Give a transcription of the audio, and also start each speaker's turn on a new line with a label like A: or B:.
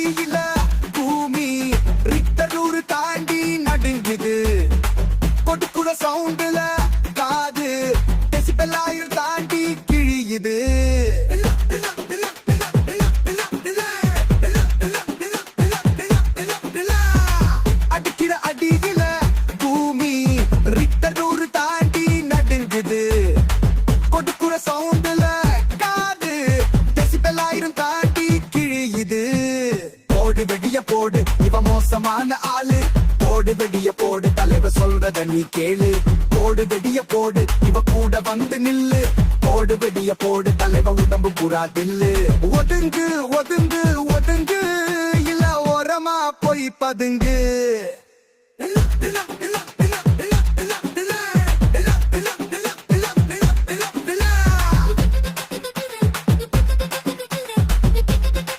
A: அடியில பூமி ரிக்டர் தாண்டி நடுங்குது. கொடுக்குற சவுண்டுல காது டெசிபல் 1000 தாண்டி கிழியுது. அடிக்கிற அடியில பூமி ரிக்டர் தாண்டி நடுங்குது. கொடுக்குற சவுண்டுல காது டெசிபல் 1000 தாண்டி கிழியுது. போடு வெடிய போடு, இவ மோசமான ஆளு. போடு வெடிய போடு, தலைவர் சொல்றத நீ கேளு. போடு வெடிய போடு, இவ கூட வந்து நில்லு. போடு வெடிய போடு, தலைவர் உடம்பு பூரா தில்லு. ஒதுங்கு ஒதுங்கு ஒதுங்கு, இல்ல ஓரமா போய் பதுங்கு.